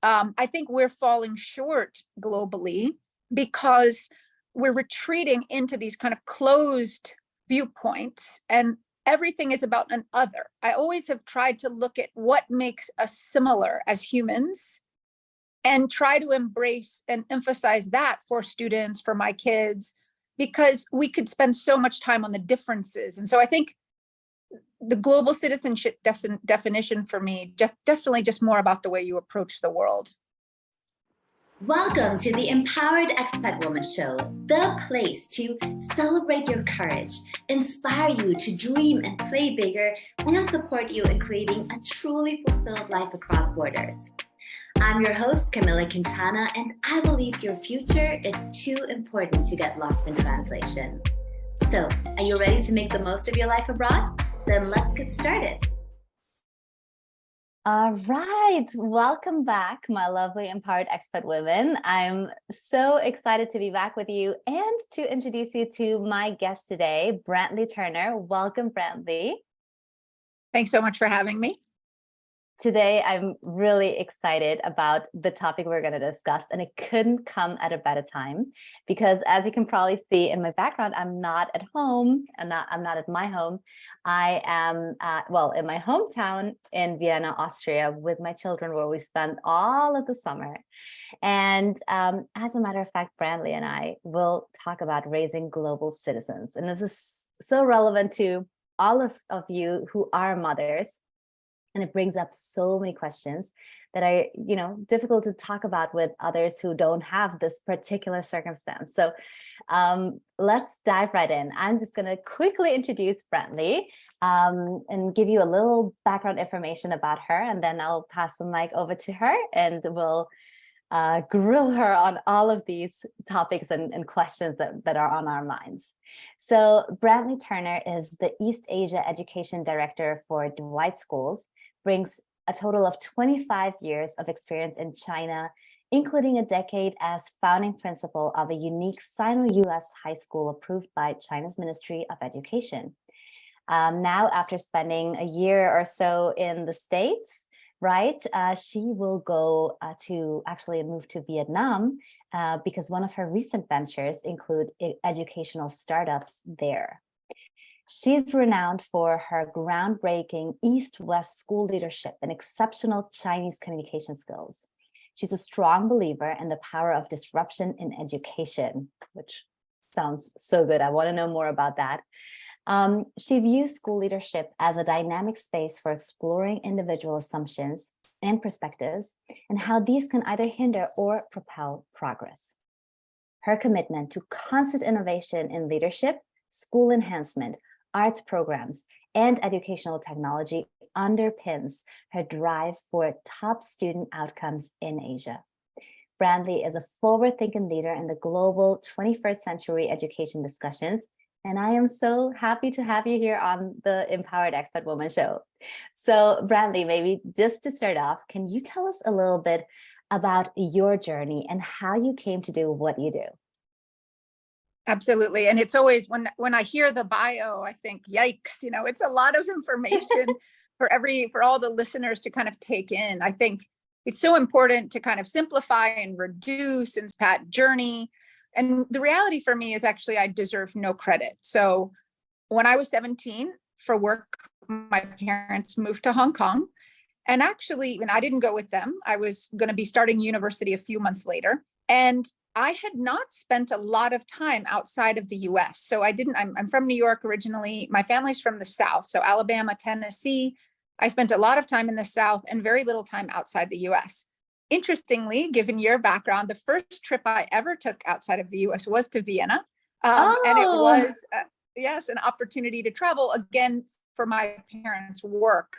I think we're falling short globally because we're retreating into these kind of closed viewpoints, and everything is about an other. I always have tried to look at what makes us similar as humans and try to embrace and emphasize that for students, for my kids, because we could spend so much time on the differences. And so I think the global citizenship definition for me, definitely just more about the way you approach the world. Welcome to the Empowered Expat Woman Show, the place to celebrate your courage, inspire you to dream and play bigger, and support you in creating a truly fulfilled life across borders. I'm your host, Camilla Quintana, and I believe your future is too important to get lost in translation. So, are you ready to make the most of your life abroad? Then let's get started. All right, welcome back, my lovely empowered expat women. I'm so excited to be back with you and to introduce you to my guest today, Brantley Turner. Welcome, Brantley. Thanks so much for having me. Today, I'm really excited about the topic we're going to discuss, and it couldn't come at a better time because, as you can probably see in my background, I'm not at home. I'm not at my home. I am in my hometown in Vienna, Austria, with my children, where we spend all of the summer. And as a matter of fact, Brantley and I will talk about raising global citizens, and this is so relevant to all of you who are mothers. And it brings up so many questions that are, difficult to talk about with others who don't have this particular circumstance. So let's dive right in. I'm just going to quickly introduce Brantley and give you a little background information about her, and then I'll pass the mic over to her and we'll grill her on all of these topics and questions that are on our minds. So Brantley Turner is the East Asia Education Director for Dwight Schools, brings a total of 25 years of experience in China, including a decade as founding principal of a unique Sino-US high school approved by China's Ministry of Education. Now, after spending a year or so in the States, she will go to actually move to Vietnam because one of her recent ventures include educational startups there. She's renowned for her groundbreaking East-West school leadership and exceptional Chinese communication skills. She's a strong believer in the power of disruption in education, which sounds so good. I want to know more about that. She views school leadership as a dynamic space for exploring individual assumptions and perspectives, and how these can either hinder or propel progress. Her commitment to constant innovation in leadership, school enhancement, arts programs, and educational technology underpins her drive for top student outcomes in Asia. Brantley is a forward-thinking leader in the global 21st century education discussions, and I am so happy to have you here on the Empowered Expat Woman Show. So Brantley, maybe just to start off, can you tell us a little bit about your journey and how you came to do what you do? Absolutely. And it's always when I hear the bio, I think, yikes, it's a lot of information for all the listeners to kind of take in. I think it's so important to kind of simplify and reduce and pat journey. And the reality for me is actually I deserve no credit. So when I was 17 for work, my parents moved to Hong Kong. And actually, I didn't go with them. I was going to be starting university a few months later. And I had not spent a lot of time outside of the US. So I'm from New York originally. My family's from the South. So Alabama, Tennessee. I spent a lot of time in the South and very little time outside the US. Interestingly, given your background, the first trip I ever took outside of the US was to Vienna. And it was, an opportunity to travel again for my parents' work.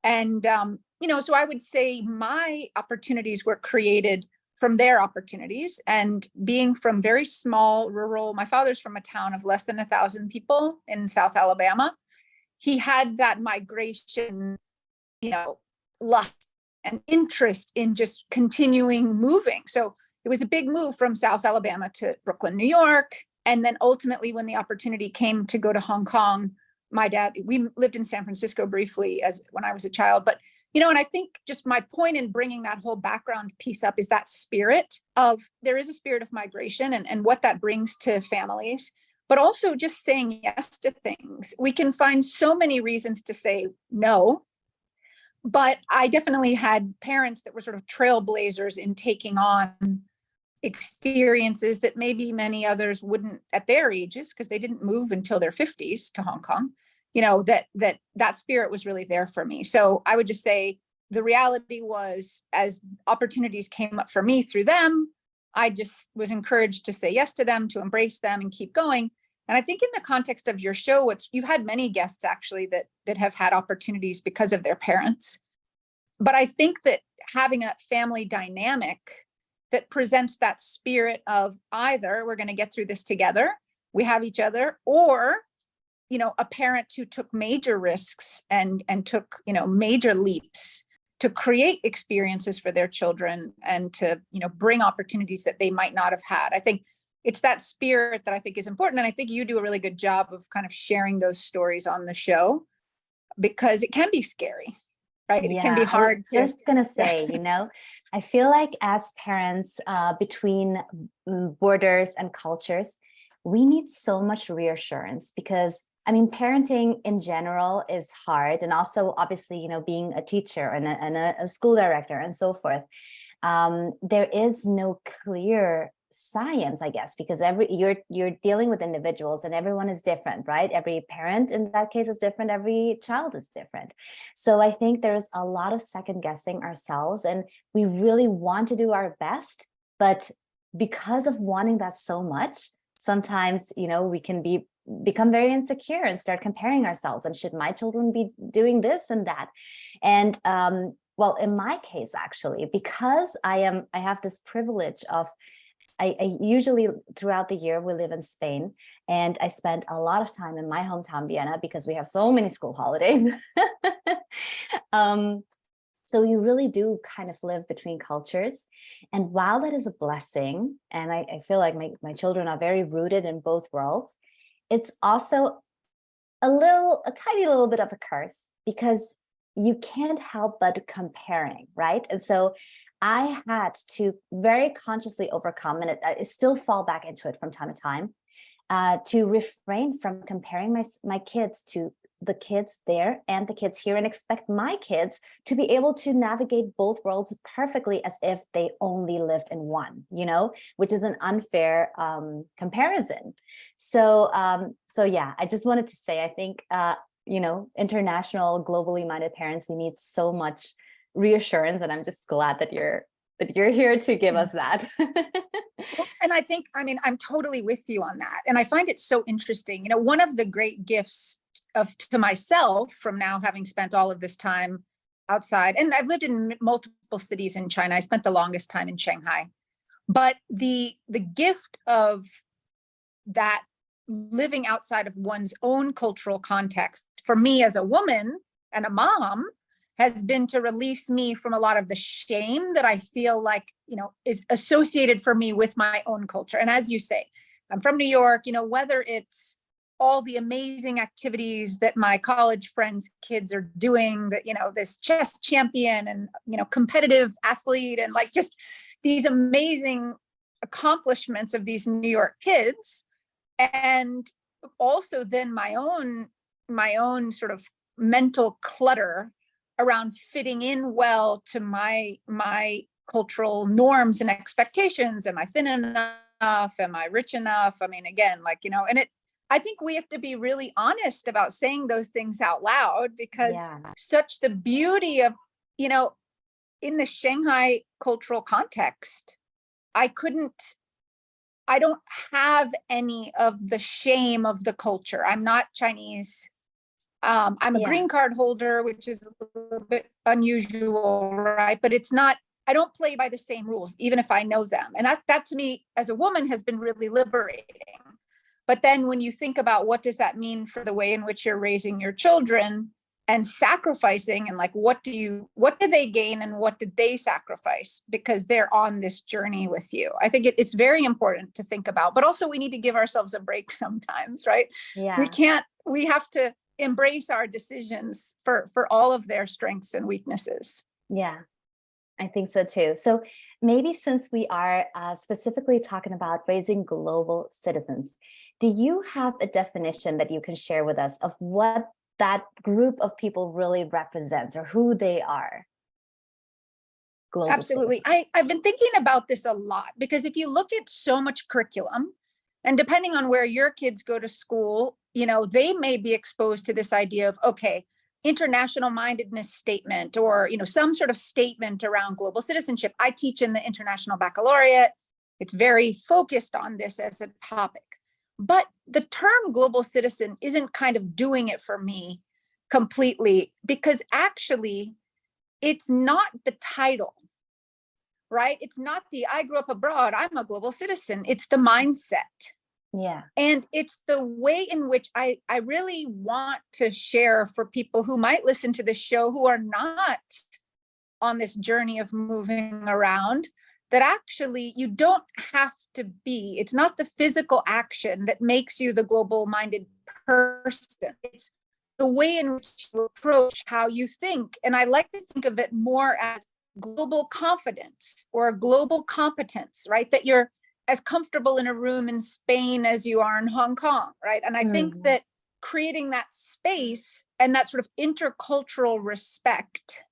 And, so I would say my opportunities were created from their opportunities, and being from very small rural, my father's from a town of less than 1,000 people in South Alabama. He had that migration, lust and interest in just continuing moving. So it was a big move from South Alabama to Brooklyn, New York. And then ultimately, when the opportunity came to go to Hong Kong, my dad, we lived in San Francisco briefly when I was a child, but And I think just my point in bringing that whole background piece up is that spirit of, there is a spirit of migration and what that brings to families, but also just saying yes to things. We can find so many reasons to say no, but I definitely had parents that were sort of trailblazers in taking on experiences that maybe many others wouldn't at their ages, because they didn't move until their 50s to Hong Kong. That spirit was really there for me. So I would just say the reality was, as opportunities came up for me through them, I just was encouraged to say yes to them, to embrace them and keep going. And I think in the context of your show, you've had many guests actually that have had opportunities because of their parents. But I think that having a family dynamic that presents that spirit of either we're going to get through this together, we have each other, or a parent who took major risks and took, major leaps to create experiences for their children and to, bring opportunities that they might not have had. I think it's that spirit that I think is important. And I think you do a really good job of kind of sharing those stories on the show, because it can be scary, right? Yeah, it can be hard. I was just going to say, I feel like as parents, between borders and cultures, we need so much reassurance, because parenting in general is hard. And also, obviously, being a teacher and a school director and so forth, there is no clear science, I guess, because you're dealing with individuals and everyone is different, right? Every parent in that case is different. Every child is different. So I think there's a lot of second guessing ourselves, and we really want to do our best, but because of wanting that so much, sometimes, we can become very insecure and start comparing ourselves. And should my children be doing this and that? And well, in my case, actually, because I have this privilege of, I usually throughout the year, we live in Spain, and I spend a lot of time in my hometown, Vienna, because we have so many school holidays. So you really do kind of live between cultures. And while that is a blessing, and I feel like my children are very rooted in both worlds, it's also a tiny little bit of a curse, because you can't help but comparing, right? And so I had to very consciously overcome, and I still fall back into it from time to time, to refrain from comparing my kids to the kids there and the kids here, and expect my kids to be able to navigate both worlds perfectly as if they only lived in one, which is an unfair comparison. So yeah, I just wanted to say, I think, international, globally minded parents, we need so much reassurance, and I'm just glad that you're here to give us that. Well, and I think, I'm totally with you on that. And I find it so interesting. One of the great gifts to myself from now having spent all of this time outside, and I've lived in multiple cities in China. I spent the longest time in Shanghai, but the gift of that living outside of one's own cultural context for me as a woman and a mom has been to release me from a lot of the shame that I feel like, is associated for me with my own culture. And as you say, I'm from New York, whether it's all the amazing activities that my college friends' kids are doing, that, this chess champion and, competitive athlete, and like just these amazing accomplishments of these New York kids. And also then my own sort of mental clutter around fitting in well to my cultural norms and expectations. Am I thin enough? Am I rich enough? Again, and I think we have to be really honest about saying those things out loud, because such the beauty of, in the Shanghai cultural context, I don't have any of the shame of the culture. I'm not Chinese. I'm a green card holder, which is a little bit unusual, right? But it's not, I don't play by the same rules, even if I know them. And that to me as a woman has been really liberating. But then when you think about what does that mean for the way in which you're raising your children and sacrificing, and like, what did they gain and what did they sacrifice because they're on this journey with you? I think it's very important to think about, but also we need to give ourselves a break sometimes, right? Yeah. We have to embrace our decisions for all of their strengths and weaknesses. Yeah, I think so too. So maybe since we are specifically talking about raising global citizens, do you have a definition that you can share with us of what that group of people really represents or who they are? Global Absolutely. citizens. I've been thinking about this a lot because if you look at so much curriculum, and depending on where your kids go to school, they may be exposed to this idea of, okay, international mindedness statement, or, some sort of statement around global citizenship. I teach in the International Baccalaureate. It's very focused on this as a topic. But the term global citizen isn't kind of doing it for me completely, because actually it's not the title, right? It's not I grew up abroad, I'm a global citizen. It's the mindset. Yeah. And it's the way in which I really want to share for people who might listen to this show who are not on this journey of moving around, that actually you don't have to be. It's not the physical action that makes you the global minded person. It's the way in which you approach how you think. And I like to think of it more as global confidence or global competence, right? That you're as comfortable in a room in Spain as you are in Hong Kong, right? And I think that creating that space and that sort of intercultural respect,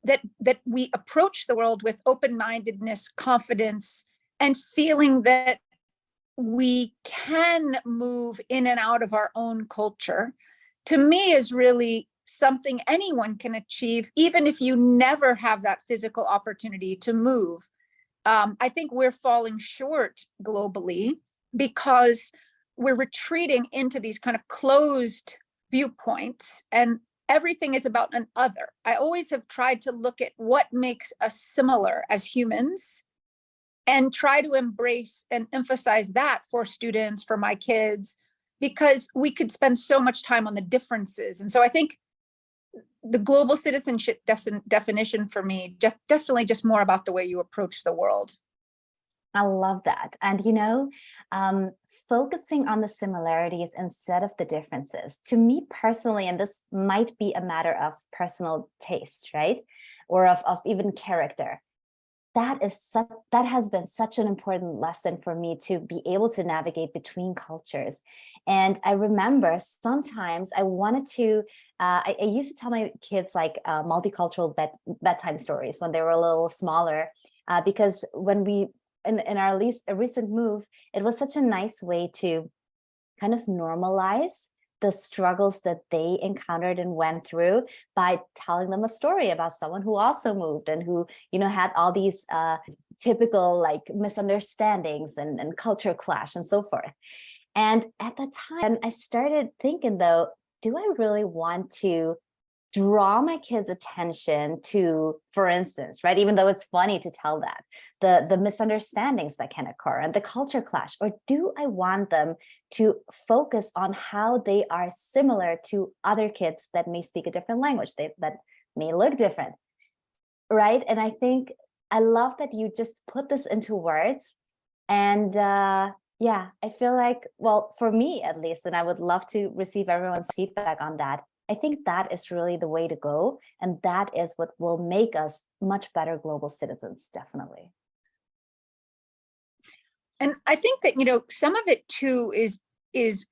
that we approach the world with open-mindedness, confidence, and feeling that we can move in and out of our own culture, to me is really something anyone can achieve, even if you never have that physical opportunity to move. I think we're falling short globally because we're retreating into these kind of closed viewpoints, and everything is about an other. I always have tried to look at what makes us similar as humans and try to embrace and emphasize that for students, for my kids, because we could spend so much time on the differences. And so I think the global citizenship definition for me, definitely just more about the way you approach the world. I love that. And, focusing on the similarities instead of the differences, to me personally, and this might be a matter of personal taste, right? Or of even character. That has been such an important lesson for me to be able to navigate between cultures. And I remember sometimes I wanted to, I used to tell my kids like multicultural bedtime stories when they were a little smaller, because when we, in our recent move, it was such a nice way to kind of normalize the struggles that they encountered and went through by telling them a story about someone who also moved and who, had all these typical like misunderstandings and culture clash and so forth. And at the time, I started thinking, though, do I really want to draw my kids' attention to, for instance, right, even though it's funny to tell that, the misunderstandings that can occur and the culture clash, or do I want them to focus on how they are similar to other kids that may speak a different language, that may look different, right? And I think I love that you just put this into words. And yeah, I feel like, well, for me at least, and I would love to receive everyone's feedback on that, I think that is really the way to go. And that is what will make us much better global citizens, definitely. And I think that, some of it too is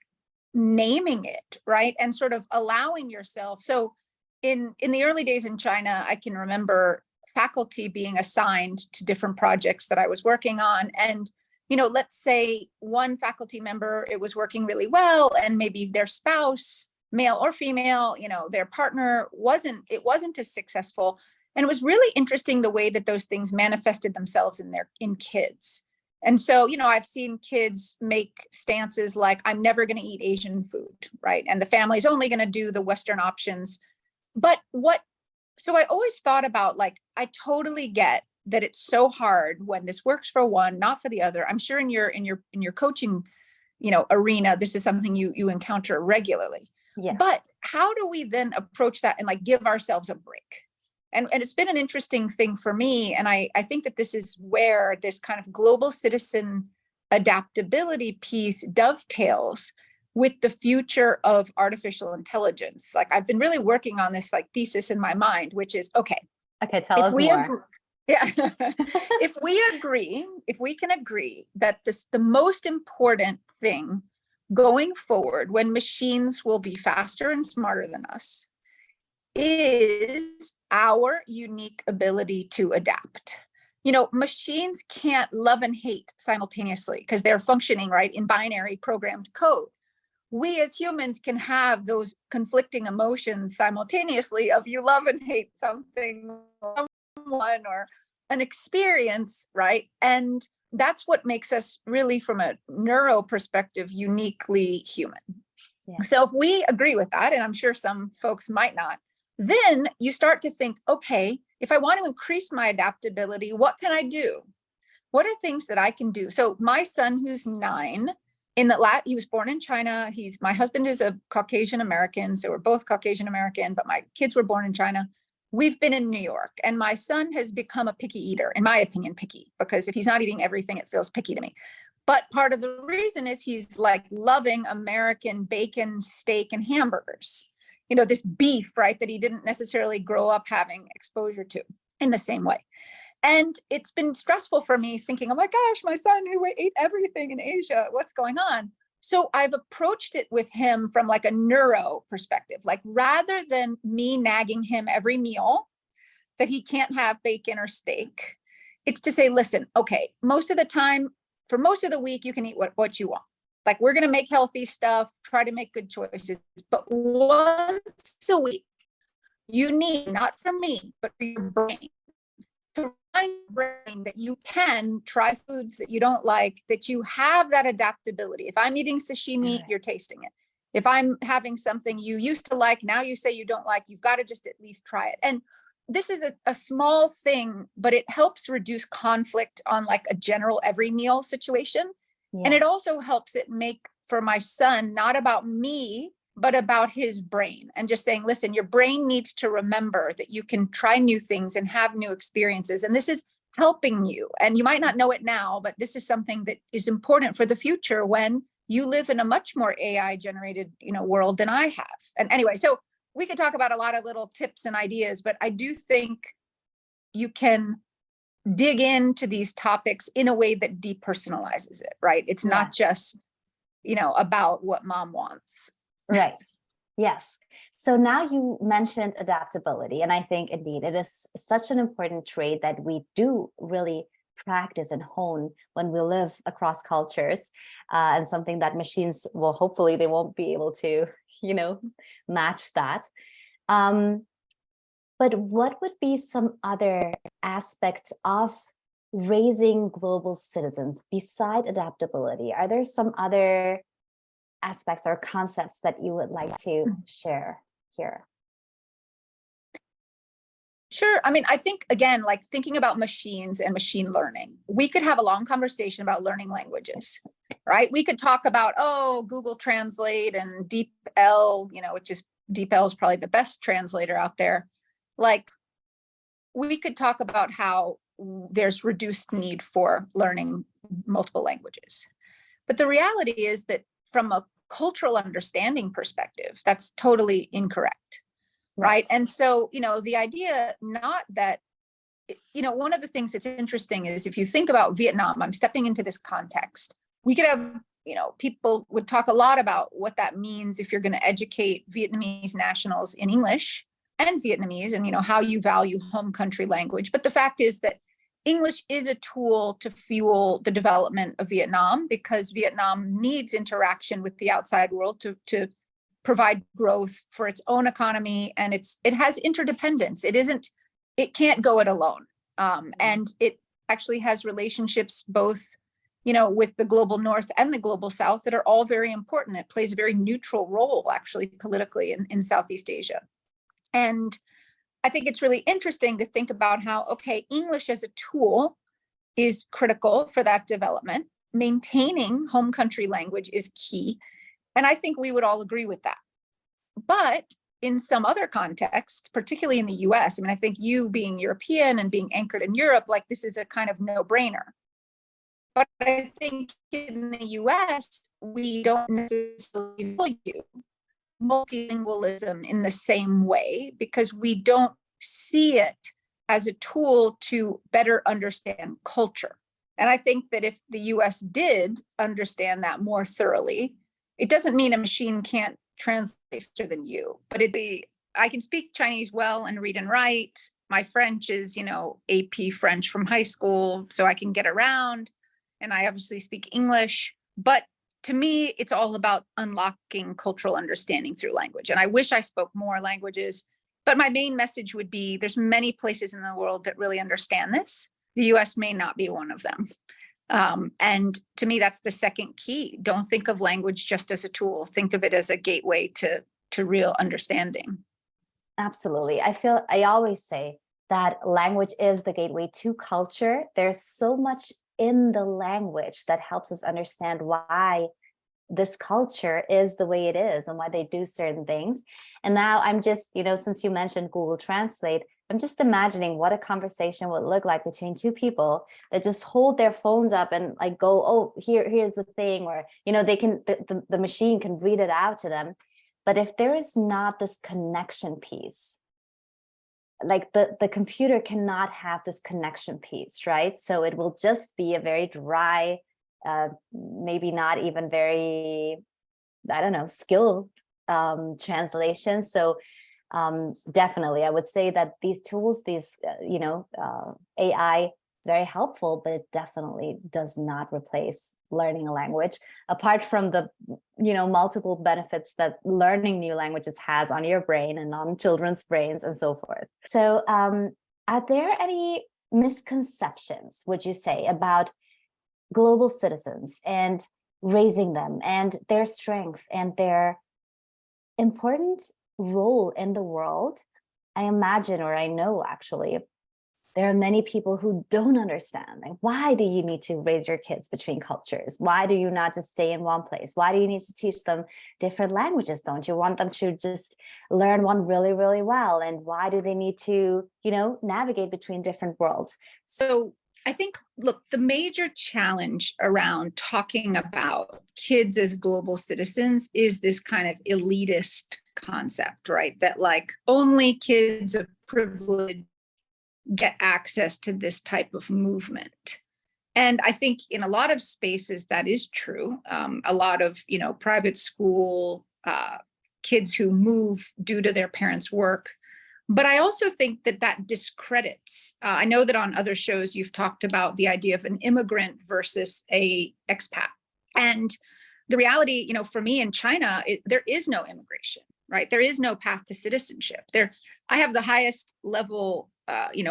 naming it, right? And sort of allowing yourself. So in the early days in China, I can remember faculty being assigned to different projects that I was working on. And, let's say one faculty member, it was working really well, and maybe their spouse, male or female, their partner wasn't as successful. And it was really interesting the way that those things manifested themselves in kids. And so, I've seen kids make stances like, I'm never going to eat Asian food, right? And the family's only going to do the Western options. So I always thought about, like, I totally get that it's so hard when this works for one, not for the other. I'm sure in your coaching, arena, this is something you encounter regularly. Yes. But how do we then approach that and like give ourselves a break? And it's been an interesting thing for me. And I think that this is where this kind of global citizen adaptability piece dovetails, with the future of artificial intelligence. Like I've been really working on this like thesis in my mind, which is, okay, Tell us more. Yeah. If we can agree that the most important thing going forward when machines will be faster and smarter than us is our unique ability to adapt. Machines can't love and hate simultaneously because they're functioning, right, in binary programmed code. We as humans can have those conflicting emotions simultaneously of you love and hate something, someone, or an experience, right? And that's what makes us really, from a neuro perspective, uniquely human. Yeah. So if we agree with that, and I'm sure some folks might not, then you start to think, okay, if I want to increase my adaptability, what can I do? What are things that I can do? So my son, who's 9, he was born in China. My husband is a Caucasian American, so we're both Caucasian American, but my kids were born in China. We've been in New York, and my son has become a picky eater, in my opinion, picky, because if he's not eating everything, it feels picky to me. But part of the reason is he's like loving American bacon, steak, and hamburgers. This beef, right, that he didn't necessarily grow up having exposure to in the same way. And it's been stressful for me thinking, oh my gosh, my son who ate everything in Asia, what's going on? So I've approached it with him from like a neuro perspective, like rather than me nagging him every meal that he can't have bacon or steak, it's to say, listen, okay, most of the time, for most of the week, you can eat what you want. Like we're going to make healthy stuff, try to make good choices. But once a week, you need, not for me, but for your brain, to remind your brain that you can try foods that you don't like, that you have that adaptability. If I'm eating sashimi, you're tasting it. If I'm having something you used to like, now you say you don't like, you've got to just at least try it. And this is a small thing, but it helps reduce conflict on like a general every meal situation. Yeah. And it also helps it make, for my son, not about me, but about his brain, and just saying, listen, your brain needs to remember that you can try new things and have new experiences. And this is helping you. And you might not know it now, but this is something that is important for the future when you live in a much more AI generated, world than I have. And anyway, so we could talk about a lot of little tips and ideas, but I do think you can dig into these topics in a way that depersonalizes it, right? It's not just, about what mom wants. Right. Yes. So now you mentioned adaptability, and I think indeed it is such an important trait that we do really practice and hone when we live across cultures, and something that machines will, hopefully they won't be able to, match that. But what would be some other aspects of raising global citizens beside adaptability? Are there some other aspects or concepts that you would like to share here? Sure. I mean, I think, again, like thinking about machines and machine learning, we could have a long conversation about learning languages, right? We could talk about, Google Translate and DeepL, which is DeepL is probably the best translator out there. Like, we could talk about how there's reduced need for learning multiple languages. But the reality is that from a cultural understanding perspective, that's totally incorrect. Right. And so, the idea, not that, one of the things that's interesting is if you think about Vietnam, I'm stepping into this context, we could have, people would talk a lot about what that means if you're going to educate Vietnamese nationals in English and Vietnamese and, how you value home country language. But the fact is that English is a tool to fuel the development of Vietnam, because Vietnam needs interaction with the outside world to provide growth for its own economy, and it has interdependence. It can't go it alone, and it actually has relationships both, with the global North and the global South that are all very important. It plays a very neutral role, actually, politically in Southeast Asia, and I think it's really interesting to think about how, English as a tool is critical for that development. Maintaining home country language is key. And I think we would all agree with that. But in some other context, particularly in the US, I think you being European and being anchored in Europe, like this is a kind of no-brainer. But I think in the US, we don't necessarily value multilingualism in the same way because we don't see it as a tool to better understand culture. And I think that if the US did understand that more thoroughly, it doesn't mean a machine can't translate faster than you, but I can speak Chinese well and read and write. My French is, AP French from high school, so I can get around. And I obviously speak English. But to me, it's all about unlocking cultural understanding through language. And I wish I spoke more languages. But my main message would be there's many places in the world that really understand this. The US may not be one of them. And to me, that's the second key. Don't think of language just as a tool. Think of it as a gateway to real understanding. Absolutely. I always say that language is the gateway to culture. There's so much in the language that helps us understand why this culture is the way it is and why they do certain things. And now I'm just, since you mentioned Google Translate, I'm just imagining what a conversation would look like between two people that just hold their phones up and like go, oh, here's the thing, or, they can, the machine can read it out to them. But if there is not this connection piece, like the computer cannot have this connection piece, right? So it will just be a very dry, maybe not even very, I don't know, skilled translation. So definitely, I would say that these tools, AI, very helpful, but it definitely does not replace learning a language, apart from the, multiple benefits that learning new languages has on your brain and on children's brains and so forth. So are there any misconceptions, would you say, about global citizens and raising them and their strength and their important role in the world? I imagine, or I know actually, there are many people who don't understand. Like, why do you need to raise your kids between cultures? Why do you not just stay in one place? Why do you need to teach them different languages? Don't you want them to just learn one really, really well? And why do they need to, navigate between different worlds? So I think, look, the major challenge around talking about kids as global citizens is this kind of elitist concept, right? That like only kids of privilege get access to this type of movement. And I think in a lot of spaces that is true. A lot of, private school kids who move due to their parents' work. But I also think that discredits. I know that on other shows you've talked about the idea of an immigrant versus a expat. And the reality, for me in China, there is no immigration, right? There is no path to citizenship. I have the highest level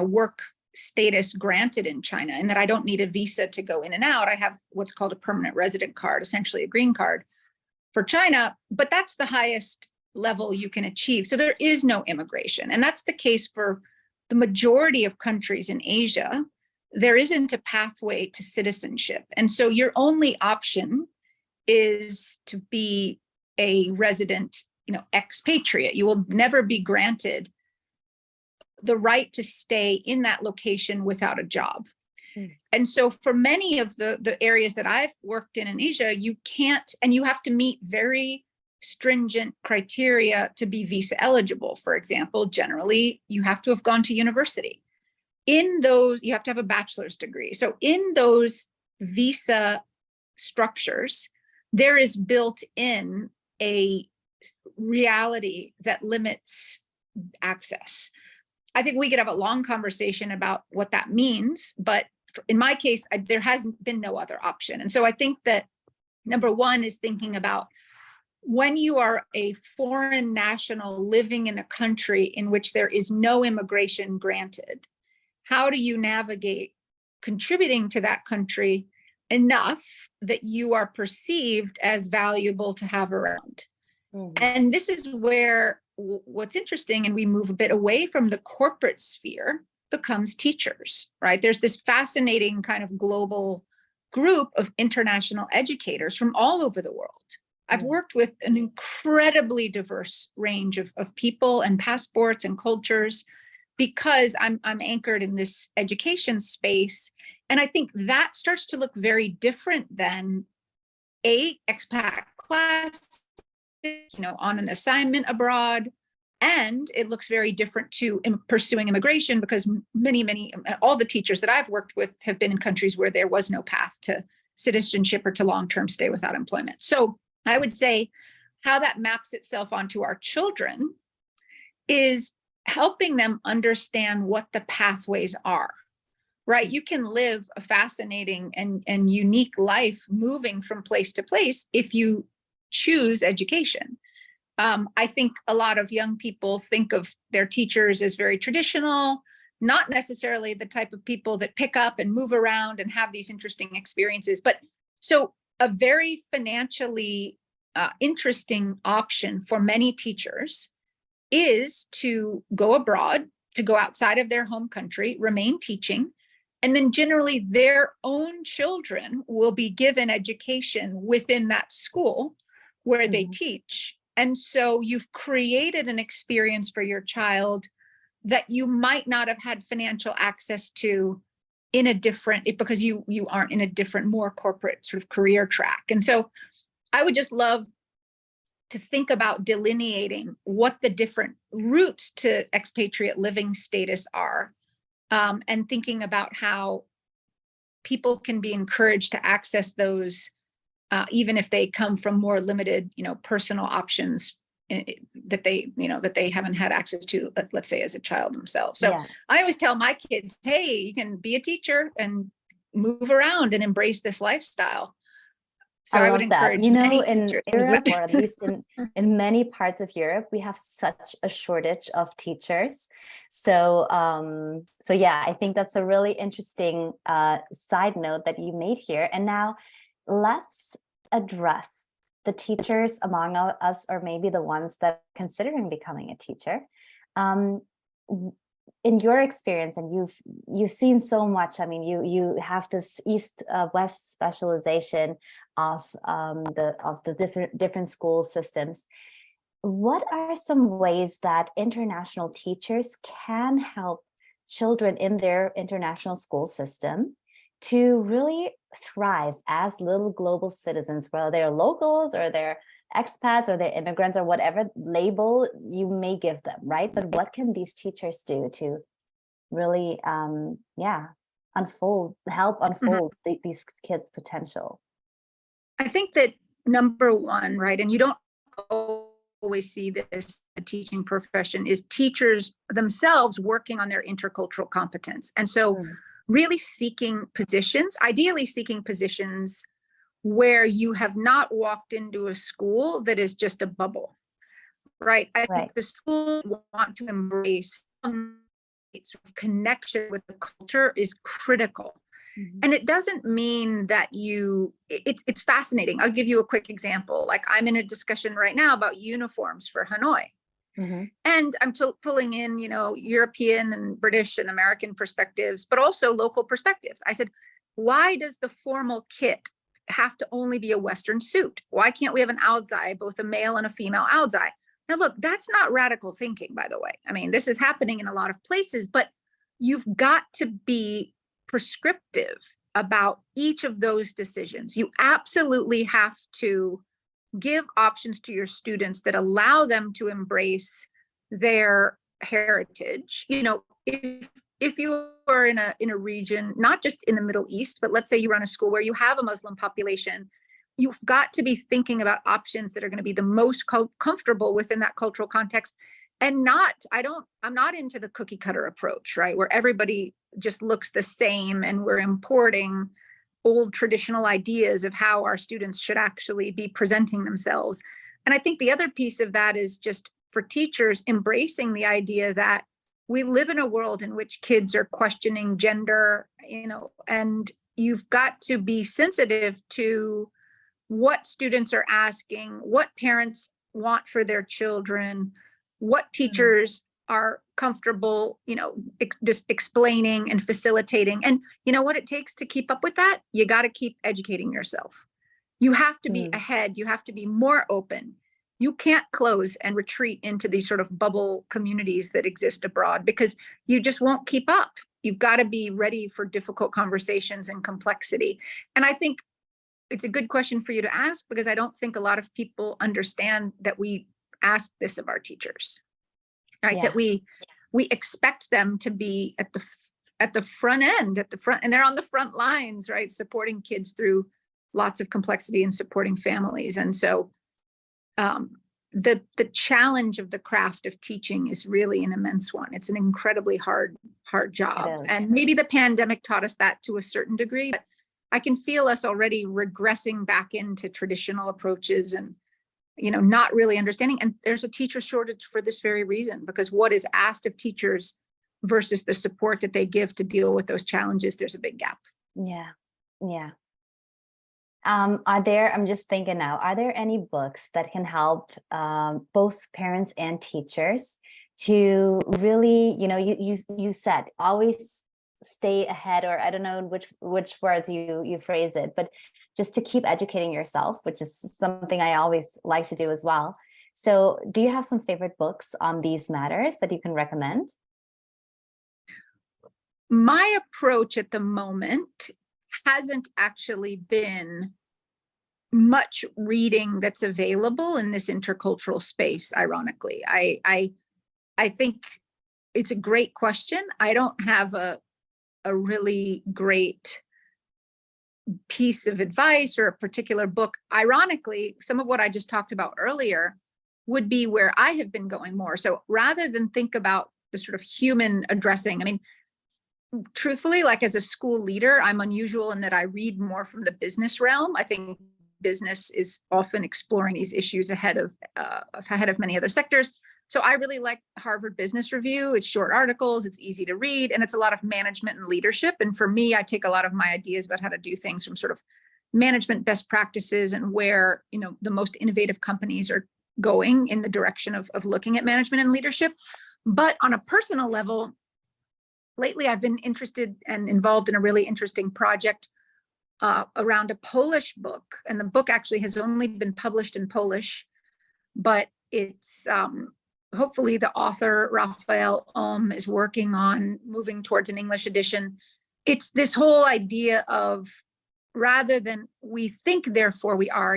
work status granted in China, and that I don't need a visa to go in and out. I have what's called a permanent resident card, essentially a green card for China, but that's the highest level you can achieve. So there is no immigration. And that's the case for the majority of countries in Asia. There isn't a pathway to citizenship. And so your only option is to be a resident, expatriate. You will never be granted the right to stay in that location without a job. And so for many of the areas that I've worked in Asia, you can't, and you have to meet very stringent criteria to be visa eligible. For example, generally, you have to have gone to university. In those, you have to have a bachelor's degree. So in those visa structures, there is built in a reality that limits access. I think we could have a long conversation about what that means, but in my case, there hasn't been no other option. And so I think that number one is thinking about when you are a foreign national living in a country in which there is no immigration granted, how do you navigate contributing to that country enough that you are perceived as valuable to have around? And this is where what's interesting, and we move a bit away from the corporate sphere, becomes teachers, right? There's this fascinating kind of global group of international educators from all over the world. I've worked with an incredibly diverse range of people and passports and cultures because I'm anchored in this education space. And I think that starts to look very different than a expat class, on an assignment abroad. And it looks very different to pursuing immigration, because all the teachers that I've worked with have been in countries where there was no path to citizenship or to long-term stay without employment. So I would say how that maps itself onto our children is helping them understand what the pathways are, right? You can live a fascinating and unique life moving from place to place if you choose education. I think a lot of young people think of their teachers as very traditional, not necessarily the type of people that pick up and move around and have these interesting experiences. But so a very financially interesting option for many teachers is to go abroad, to go outside of their home country, remain teaching, and then generally their own children will be given education within that school where they teach. And so you've created an experience for your child that you might not have had financial access to in a different, because you aren't in a different, more corporate sort of career track. And so I would just love to think about delineating what the different routes to expatriate living status are, and thinking about how people can be encouraged to access those, even if they come from more limited, personal options that they haven't had access to, let's say, as a child themselves. So yeah. I always tell my kids, hey, you can be a teacher and move around and embrace this lifestyle. So I would encourage in Europe, or at least in many parts of Europe, we have such a shortage of teachers. So yeah, I think that's a really interesting side note that you made here. And now let's address the teachers among us, or maybe the ones that are considering becoming a teacher. In your experience, and you've seen so much. I mean, you have this east-west specialization of the different school systems. What are some ways that international teachers can help children in their international school system to really thrive as little global citizens, whether they're locals or they're expats or they're immigrants or whatever label you may give them, right? But what can these teachers do to really, help unfold these kids' potential? I think that number one, right, and you don't always see this in the teaching profession, is teachers themselves working on their intercultural competence. And so really ideally seeking positions where you have not walked into a school that is just a bubble, right? I think the school want to embrace some sort of connection with the culture is critical. And it doesn't mean that it's fascinating. I'll give you a quick example. Like, I'm in a discussion right now about uniforms for Hanoi. And I'm pulling in, European and British and American perspectives, but also local perspectives. I said, why does the formal kit have to only be a Western suit? Why can't we have an Aodzai, both a male and a female Aodzai? Now, look, that's not radical thinking, by the way. I mean, this is happening in a lot of places, but you've got to be prescriptive about each of those decisions. You absolutely have to give options to your students that allow them to embrace their heritage. If you are in a region, not just in the Middle East, but let's say you run a school where you have a Muslim population, you've got to be thinking about options that are going to be the most comfortable within that cultural context. And I'm not into the cookie cutter approach, right? Where everybody just looks the same and we're importing old traditional ideas of how our students should actually be presenting themselves. And I think the other piece of that is just for teachers embracing the idea that we live in a world in which kids are questioning gender, and you've got to be sensitive to what students are asking, what parents want for their children, what teachers are comfortable, just explaining and facilitating. And what it takes to keep up with that, you got to keep educating yourself. You have to be ahead. You have to be more open. You can't close and retreat into these sort of bubble communities that exist abroad, because you just won't keep up. you've got to be ready for difficult conversations and complexity. And I think it's a good question for you to ask, because I don't think a lot of people understand that we ask this of our teachers, right? That we expect them to be at the front end, and they're on the front lines, right? Supporting kids through lots of complexity and supporting families. And so the challenge of the craft of teaching is really an immense one. It's an incredibly hard job. And maybe the pandemic taught us that to a certain degree, but I can feel us already regressing back into traditional approaches and, not really understanding. And there's a teacher shortage for this very reason, because what is asked of teachers versus the support that they give to deal with those challenges, there's a big gap. Yeah. I'm just thinking now, are there any books that can help both parents and teachers to really, you said always stay ahead, or I don't know which words you phrase it, but just to keep educating yourself, which is something I always like to do as well. So do you have some favorite books on these matters that you can recommend? My approach at the moment hasn't actually been much reading that's available in this intercultural space, ironically. I think it's a great question. I don't have a really great piece of advice or a particular book. Ironically, some of what I just talked about earlier would be where I have been going more. So rather than think about the sort of human addressing, I mean, truthfully, like as a school leader, I'm unusual in that I read more from the business realm. I think business is often exploring these issues ahead of many other sectors. So I really like Harvard Business Review. It's short articles, it's easy to read, and it's a lot of management and leadership. And for me, I take a lot of my ideas about how to do things from sort of management best practices and where, the most innovative companies are going in the direction of looking at management and leadership. But on a personal level, lately I've been interested and involved in a really interesting project around a Polish book. And the book actually has only been published in Polish, but it's hopefully the author, Raphael Ohm, is working on moving towards an English edition. It's this whole idea of, rather than we think, therefore we are,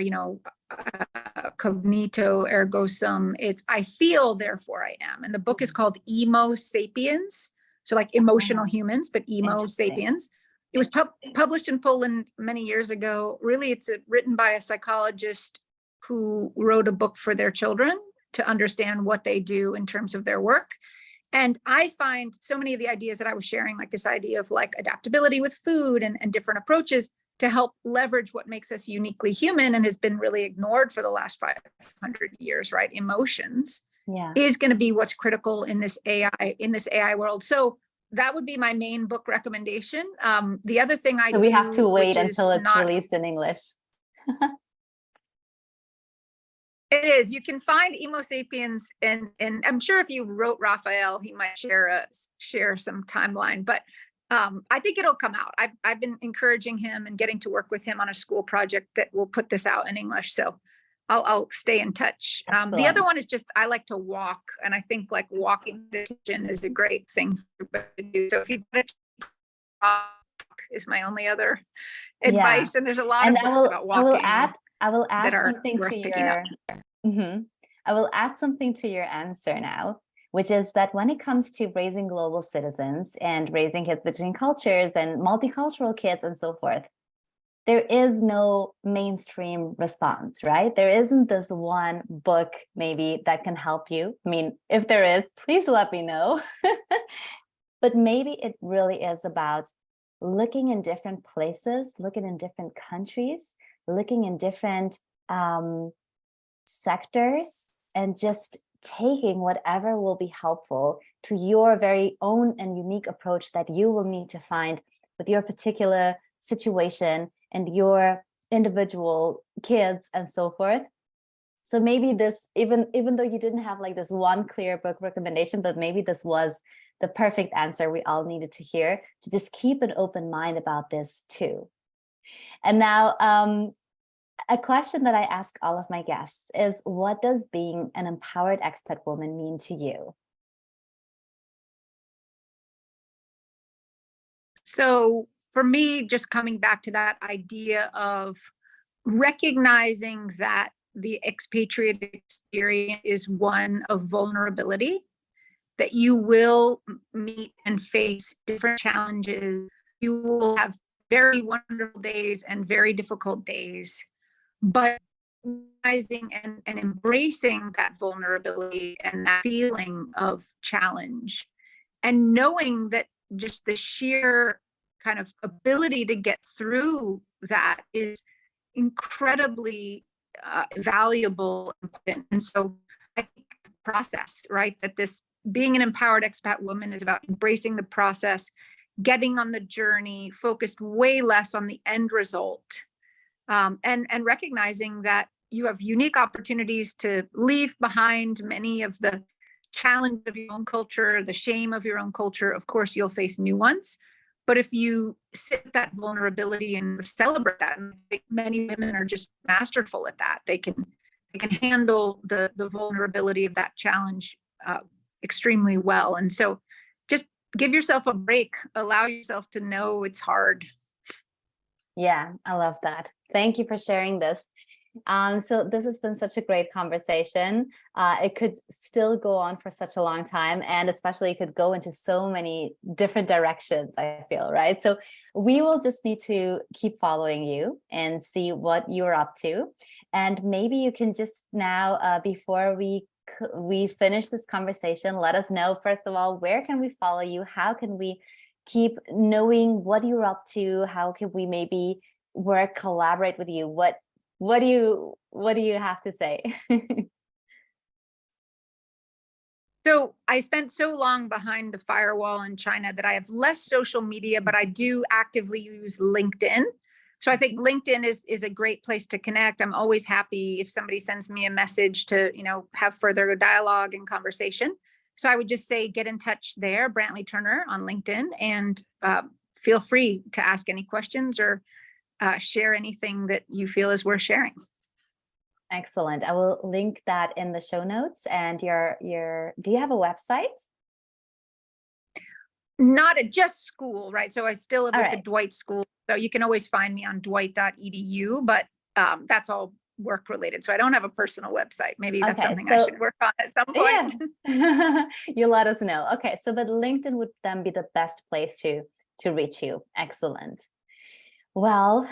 cognito ergo sum, it's I feel, therefore I am. And the book is called Emo Sapiens. So like emotional humans, but Emo Sapiens. It was published in Poland many years ago. Really, it's written by a psychologist who wrote a book for their children to understand what they do in terms of their work. And I find so many of the ideas that I was sharing, like this idea of like adaptability with food and different approaches to help leverage what makes us uniquely human and has been really ignored for the last 500 years, right? Emotions is going to be what's critical in this AI world. So that would be my main book recommendation. The other thing so we have to wait until it's released in English. It is. You can find Emo Sapiens, and I'm sure if you wrote Raphael, he might share some timeline. But I think it'll come out. I've been encouraging him and getting to work with him on a school project that will put this out in English. So I'll stay in touch. The other one is just I like to walk, and I think like walking meditation is a great thing to do. So if you walk, is my only other advice. And there's a lot of books about walking. I will add something to your. I will add something to your answer now, which is that when it comes to raising global citizens and raising kids between cultures and multicultural kids and so forth, there is no mainstream response, right? There isn't this one book maybe that can help you. I mean, if there is, please let me know. But maybe it really is about looking in different places, looking in different countries, looking in different sectors, and just taking whatever will be helpful to your very own and unique approach that you will need to find with your particular situation and your individual kids and so forth. So maybe this, even though you didn't have like this one clear book recommendation, but maybe this was the perfect answer we all needed to hear, to just keep an open mind about this too. And now, a question that I ask all of my guests is, what does being an empowered expat woman mean to you? So for me, just coming back to that idea of recognizing that the expatriate experience is one of vulnerability, that you will meet and face different challenges. You will have very wonderful days and very difficult days, but recognizing and embracing that vulnerability and that feeling of challenge, and knowing that just the sheer kind of ability to get through that is incredibly valuable. And so I think the process, right, that this being an empowered expat woman is about embracing the process, getting on the journey, focused way less on the end result, and recognizing that you have unique opportunities to leave behind many of the challenge of your own culture, the shame of your own culture. Of course, you'll face new ones. But if you sit with that vulnerability and celebrate that, and I think many women are just masterful at that, they can handle the vulnerability of that challenge extremely well. And so just give yourself a break, allow yourself to know it's hard. Yeah, I love that. Thank you for sharing this. So this has been such a great conversation. It could still go on for such a long time, and especially it could go into so many different directions, I feel, right? So we will just need to keep following you and see what you're up to. And maybe you can just now, before we finish this conversation, let us know, first of all, where can we follow you? How can we keep knowing what you're up to? How can we maybe work, collaborate with you? What do you have to say? So I spent so long behind the firewall in China that I have less social media, but I do actively use LinkedIn. So I think LinkedIn is a great place to connect. I'm always happy if somebody sends me a message to, have further dialogue and conversation. So I would just say, get in touch there, Brantley Turner on LinkedIn, and feel free to ask any questions or share anything that you feel is worth sharing. Excellent. I will link that in the show notes. And do you have a website? Not at just school, right? So I still live with the right. Dwight Schools. So you can always find me on dwight.edu, but that's all work related. So I don't have a personal website. Maybe that's something I should work on at some point. Yeah. You let us know. Okay. So but LinkedIn would then be the best place to reach you. Excellent. Well,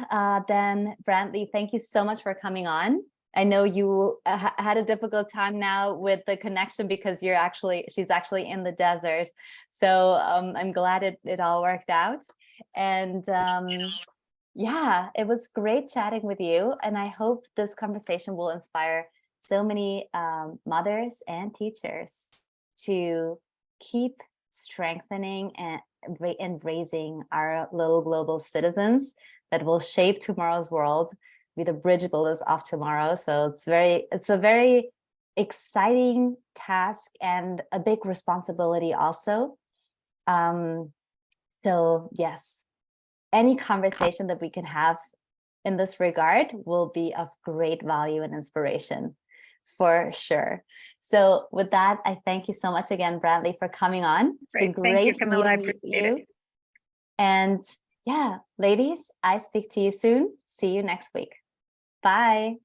then Brantley, thank you so much for coming on. I know you had a difficult time now with the connection because she's actually in the desert. So I'm glad it all worked out. And yeah, it was great chatting with you. And I hope this conversation will inspire so many mothers and teachers to keep strengthening and raising our little global citizens that will shape tomorrow's world, be the bridge builders of tomorrow. So it's a very exciting task and a big responsibility also. So yes, any conversation that we can have in this regard will be of great value and inspiration for sure. So with that, I thank you so much again, Brantley, for coming on. It's been great Thank you, Camilla. I meeting appreciate you. it. And yeah, ladies, I speak to you soon. See you next week. Bye.